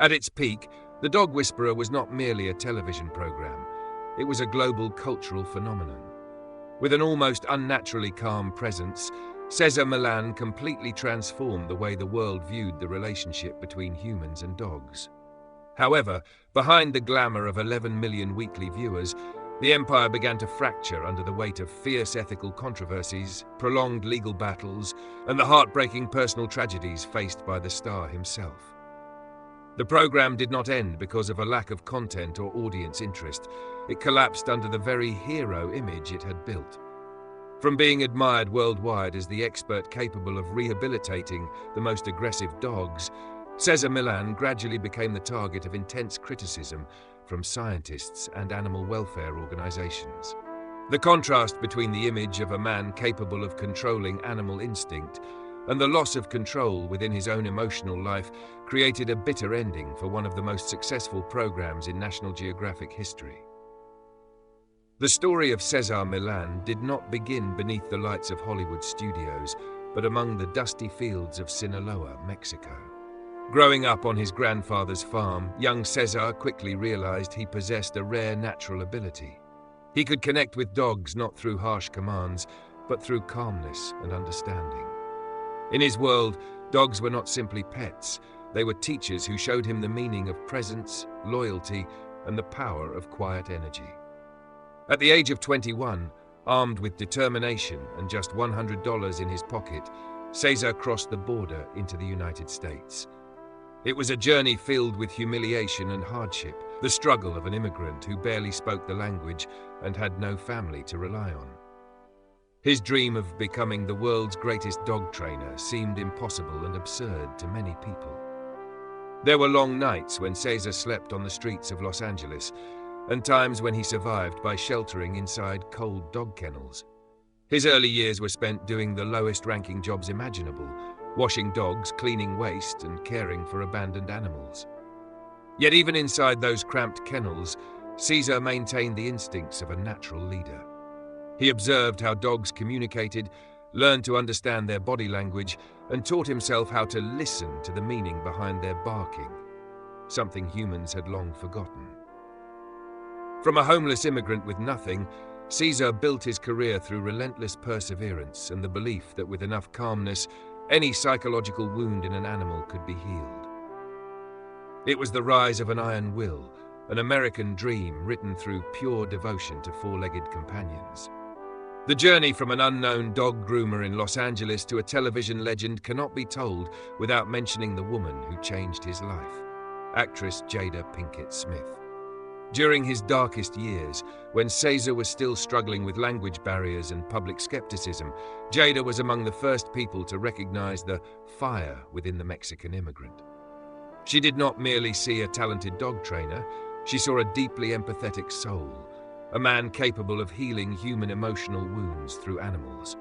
At its peak, The Dog Whisperer was not merely a television program. It was a global cultural phenomenon. With an almost unnaturally calm presence, Cesar Millan completely transformed the way the world viewed the relationship between humans and dogs. However, behind the glamour of 11 million weekly viewers, the empire began to fracture under the weight of fierce ethical controversies, prolonged legal battles, and the heartbreaking personal tragedies faced by the star himself. The program did not end because of a lack of content or audience interest. It collapsed under the very hero image it had built. From being admired worldwide as the expert capable of rehabilitating the most aggressive dogs, Cesar Millan gradually became the target of intense criticism from scientists and animal welfare organizations. The contrast between the image of a man capable of controlling animal instinct and the loss of control within his own emotional life created a bitter ending for one of the most successful programs in National Geographic history. The story of Cesar Millan did not begin beneath the lights of Hollywood studios, but among the dusty fields of Sinaloa, Mexico. Growing up on his grandfather's farm, young Cesar quickly realized he possessed a rare natural ability. He could connect with dogs not through harsh commands, but through calmness and understanding. In his world, dogs were not simply pets. They were teachers who showed him the meaning of presence, loyalty, and the power of quiet energy. At the age of 21, armed with determination and just $100 in his pocket, Cesar crossed the border into the United States. It was a journey filled with humiliation and hardship, the struggle of an immigrant who barely spoke the language and had no family to rely on. His dream of becoming the world's greatest dog trainer seemed impossible and absurd to many people. There were long nights when Cesar slept on the streets of Los Angeles, and times when he survived by sheltering inside cold dog kennels. His early years were spent doing the lowest-ranking jobs imaginable, washing dogs, cleaning waste, and caring for abandoned animals. Yet even inside those cramped kennels, Cesar maintained the instincts of a natural leader. He observed how dogs communicated, learned to understand their body language, and taught himself how to listen to the meaning behind their barking, something humans had long forgotten. From a homeless immigrant with nothing, Cesar built his career through relentless perseverance and the belief that with enough calmness, any psychological wound in an animal could be healed. It was the rise of an iron will, an American dream written through pure devotion to four-legged companions. The journey from an unknown dog groomer in Los Angeles to a television legend cannot be told without mentioning the woman who changed his life, actress Jada Pinkett Smith. During his darkest years, when Cesar was still struggling with language barriers and public skepticism, Jada was among the first people to recognize the fire within the Mexican immigrant. She did not merely see a talented dog trainer, she saw a deeply empathetic soul, a man capable of healing human emotional wounds through animals.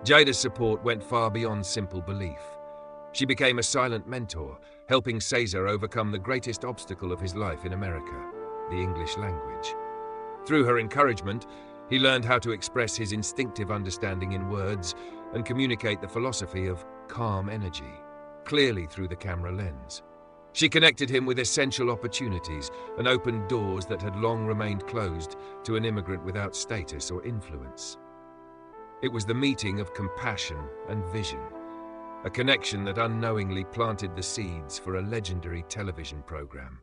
Jada's support went far beyond simple belief. She became a silent mentor, helping Cesar overcome the greatest obstacle of his life in America, the English language. Through her encouragement, he learned how to express his instinctive understanding in words and communicate the philosophy of calm energy, clearly through the camera lens. She connected him with essential opportunities and opened doors that had long remained closed to an immigrant without status or influence. It was the meeting of compassion and vision, a connection that unknowingly planted the seeds for a legendary television program.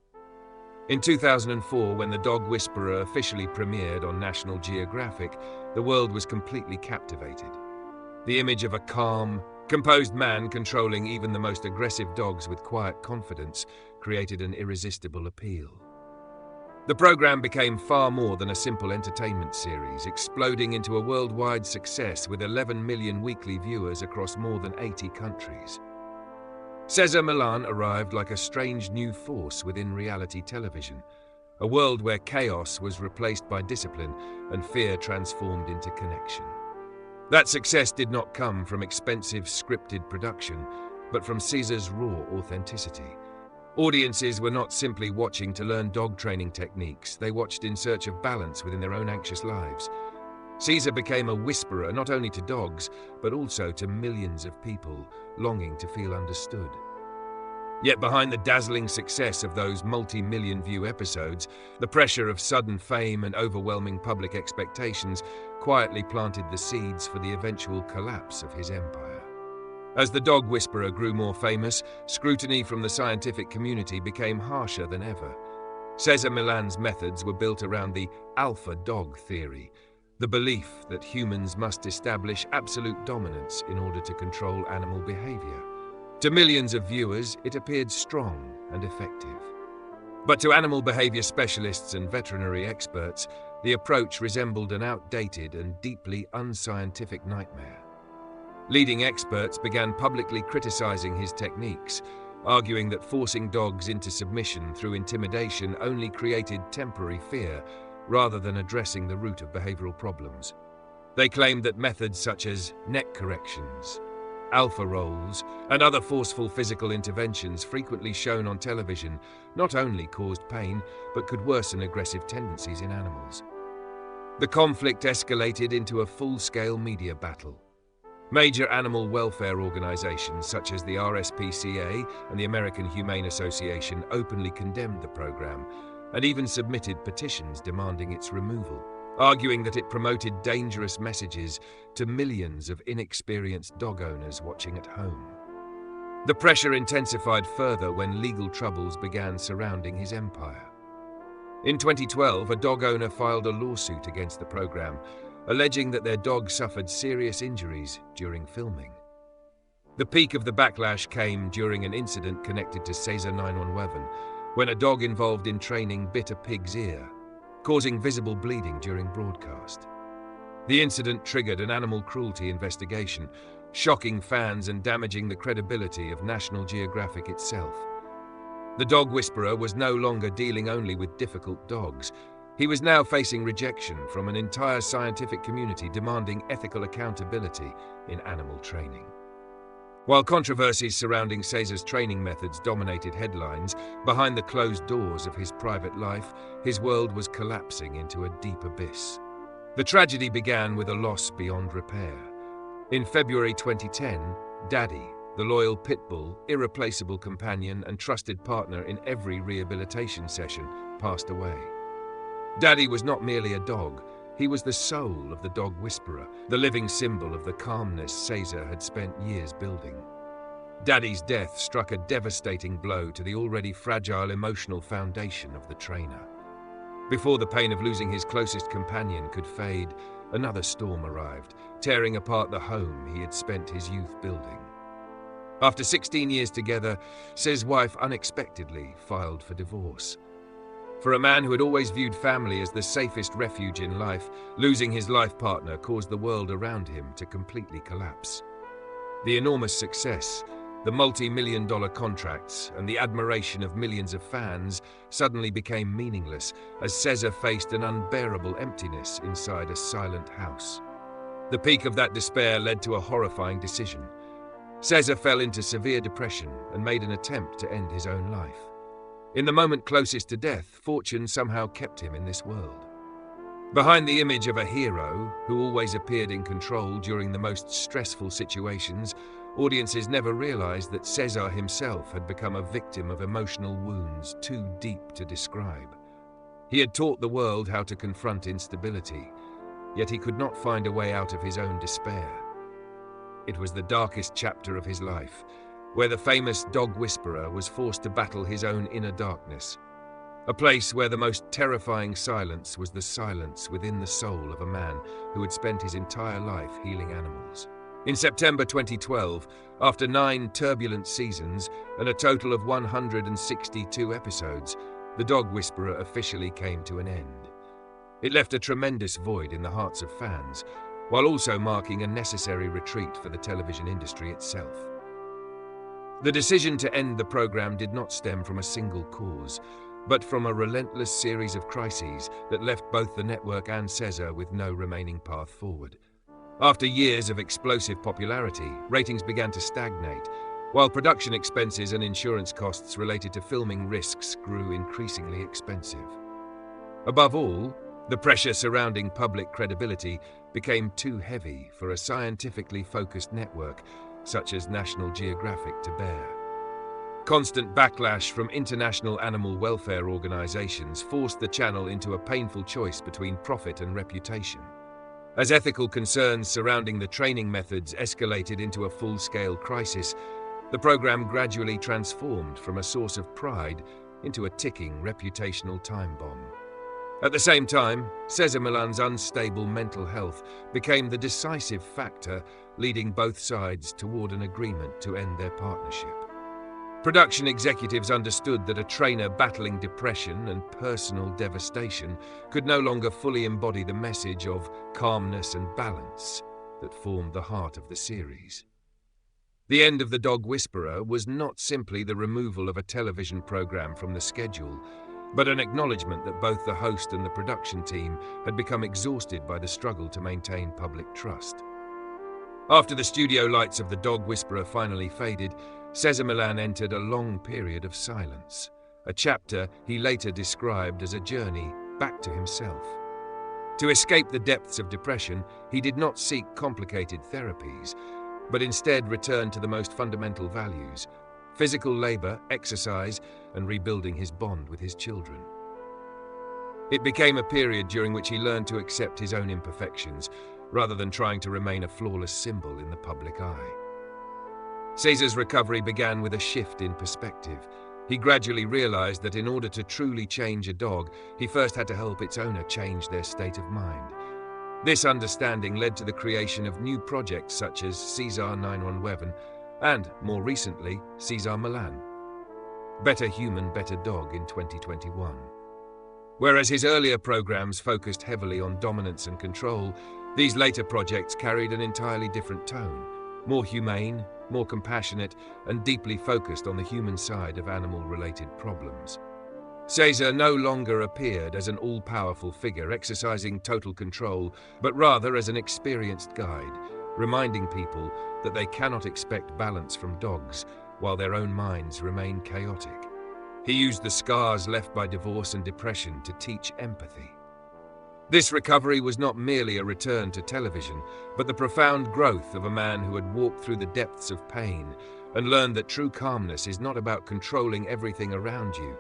In 2004, when The Dog Whisperer officially premiered on National Geographic, the world was completely captivated. The image of a calm, composed man controlling even the most aggressive dogs with quiet confidence created an irresistible appeal. The program became far more than a simple entertainment series, exploding into a worldwide success with 11 million weekly viewers across more than 80 countries. Cesar Millan arrived like a strange new force within reality television, a world where chaos was replaced by discipline and fear transformed into connection. That success did not come from expensive scripted production, but from Cesar's raw authenticity. Audiences were not simply watching to learn dog training techniques, they watched in search of balance within their own anxious lives. Cesar became a whisperer not only to dogs, but also to millions of people longing to feel understood. Yet behind the dazzling success of those multi-million view episodes, the pressure of sudden fame and overwhelming public expectations quietly planted the seeds for the eventual collapse of his empire. As the dog whisperer grew more famous, scrutiny from the scientific community became harsher than ever. Cesar Millan's methods were built around the alpha dog theory, the belief that humans must establish absolute dominance in order to control animal behavior. To millions of viewers, it appeared strong and effective. But to animal behavior specialists and veterinary experts, the approach resembled an outdated and deeply unscientific nightmare. Leading experts began publicly criticizing his techniques, arguing that forcing dogs into submission through intimidation only created temporary fear rather than addressing the root of behavioral problems. They claimed that methods such as neck corrections, alpha rolls, and other forceful physical interventions frequently shown on television not only caused pain, but could worsen aggressive tendencies in animals. The conflict escalated into a full-scale media battle. Major animal welfare organizations such as the RSPCA and the American Humane Association openly condemned the program and even submitted petitions demanding its removal, arguing that it promoted dangerous messages to millions of inexperienced dog owners watching at home. The pressure intensified further when legal troubles began surrounding his empire. In 2012, a dog owner filed a lawsuit against the program, alleging that their dog suffered serious injuries during filming. The peak of the backlash came during an incident connected to Cesar 911, when a dog involved in training bit a pig's ear, causing visible bleeding during broadcast. The incident triggered an animal cruelty investigation, shocking fans and damaging the credibility of National Geographic itself. The dog whisperer was no longer dealing only with difficult dogs. He was now facing rejection from an entire scientific community demanding ethical accountability in animal training. While controversies surrounding Cesar's training methods dominated headlines, behind the closed doors of his private life, his world was collapsing into a deep abyss. The tragedy began with a loss beyond repair. In February 2010, Daddy, the loyal pit bull, irreplaceable companion and trusted partner in every rehabilitation session, passed away. Daddy was not merely a dog, he was the soul of the dog whisperer, the living symbol of the calmness Cesar had spent years building. Daddy's death struck a devastating blow to the already fragile emotional foundation of the trainer. Before the pain of losing his closest companion could fade, another storm arrived, tearing apart the home he had spent his youth building. After 16 years together, Ces's wife unexpectedly filed for divorce. For a man who had always viewed family as the safest refuge in life, losing his life partner caused the world around him to completely collapse. The enormous success, the multi-million-dollar contracts, and the admiration of millions of fans suddenly became meaningless as Cesar faced an unbearable emptiness inside a silent house. The peak of that despair led to a horrifying decision. Cesar fell into severe depression and made an attempt to end his own life. In the moment closest to death, fortune somehow kept him in this world. Behind the image of a hero who always appeared in control during the most stressful situations, audiences never realized that Cesar himself had become a victim of emotional wounds too deep to describe. He had taught the world how to confront instability, yet he could not find a way out of his own despair. It was the darkest chapter of his life, where the famous dog whisperer was forced to battle his own inner darkness, a place where the most terrifying silence was the silence within the soul of a man who had spent his entire life healing animals. In September 2012, after 9 turbulent seasons and a total of 162 episodes, the dog whisperer officially came to an end. It left a tremendous void in the hearts of fans, while also marking a necessary retreat for the television industry itself. The decision to end the program did not stem from a single cause, but from a relentless series of crises that left both the network and Cesar with no remaining path forward. After years of explosive popularity, ratings began to stagnate, while production expenses and insurance costs related to filming risks grew increasingly expensive. Above all, the pressure surrounding public credibility became too heavy for a scientifically focused network such as National Geographic to bear. Constant backlash from international animal welfare organizations forced the channel into a painful choice between profit and reputation. As ethical concerns surrounding the training methods escalated into a full-scale crisis, the program gradually transformed from a source of pride into a ticking reputational time bomb. At the same time, Cesar Millan's unstable mental health became the decisive factor, leading both sides toward an agreement to end their partnership. Production executives understood that a trainer battling depression and personal devastation could no longer fully embody the message of calmness and balance that formed the heart of the series. The end of The Dog Whisperer was not simply the removal of a television program from the schedule, but an acknowledgement that both the host and the production team had become exhausted by the struggle to maintain public trust. After the studio lights of The Dog Whisperer finally faded, Cesar Millan entered a long period of silence, a chapter he later described as a journey back to himself. To escape the depths of depression, he did not seek complicated therapies, but instead returned to the most fundamental values: physical labor, exercise, and rebuilding his bond with his children. It became a period during which he learned to accept his own imperfections, rather than trying to remain a flawless symbol in the public eye. Cesar's recovery began with a shift in perspective. He gradually realized that in order to truly change a dog, he first had to help its owner change their state of mind. This understanding led to the creation of new projects such as Cesar 911 and, more recently, Cesar Millan. Better Human, Better Dog in 2021. Whereas his earlier programs focused heavily on dominance and control, these later projects carried an entirely different tone, more humane, more compassionate, and deeply focused on the human side of animal-related problems. Cesar no longer appeared as an all-powerful figure exercising total control, but rather as an experienced guide, reminding people that they cannot expect balance from dogs while their own minds remain chaotic. He used the scars left by divorce and depression to teach empathy. This recovery was not merely a return to television, but the profound growth of a man who had walked through the depths of pain and learned that true calmness is not about controlling everything around you,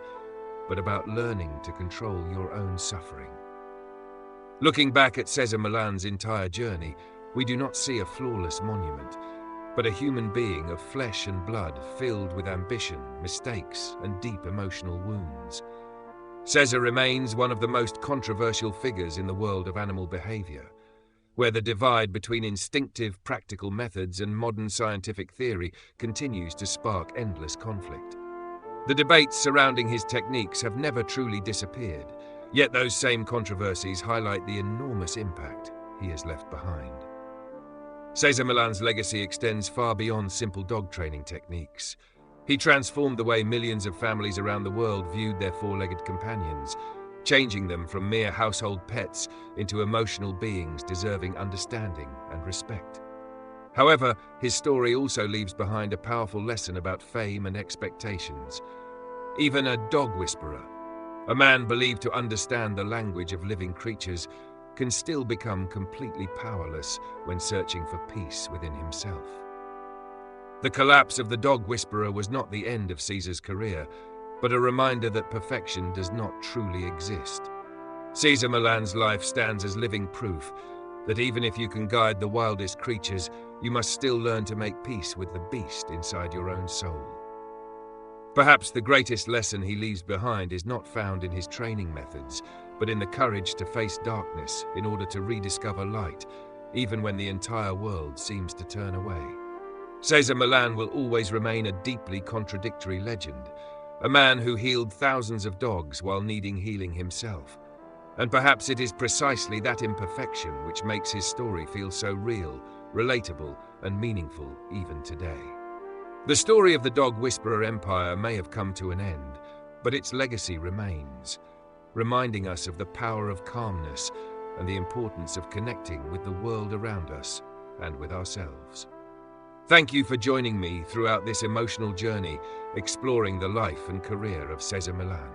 but about learning to control your own suffering. Looking back at Cesar Millan's entire journey, we do not see a flawless monument, but a human being of flesh and blood filled with ambition, mistakes, and deep emotional wounds. Cesar remains one of the most controversial figures in the world of animal behavior, where the divide between instinctive, practical methods and modern scientific theory continues to spark endless conflict. The debates surrounding his techniques have never truly disappeared, yet those same controversies highlight the enormous impact he has left behind. Cesar Millan's legacy extends far beyond simple dog training techniques. He transformed the way millions of families around the world viewed their four-legged companions, changing them from mere household pets into emotional beings deserving understanding and respect. However, his story also leaves behind a powerful lesson about fame and expectations. Even a dog whisperer, a man believed to understand the language of living creatures, can still become completely powerless when searching for peace within himself. The collapse of The Dog Whisperer was not the end of Cesar's career, but a reminder that perfection does not truly exist. Cesar Millan's life stands as living proof that even if you can guide the wildest creatures, you must still learn to make peace with the beast inside your own soul. Perhaps the greatest lesson he leaves behind is not found in his training methods, but in the courage to face darkness in order to rediscover light, even when the entire world seems to turn away. Cesar Millan will always remain a deeply contradictory legend, a man who healed thousands of dogs while needing healing himself. And perhaps it is precisely that imperfection which makes his story feel so real, relatable, and meaningful even today. The story of the Dog Whisperer empire may have come to an end, but its legacy remains, reminding us of the power of calmness and the importance of connecting with the world around us and with ourselves. Thank you for joining me throughout this emotional journey, exploring the life and career of Cesar Millan.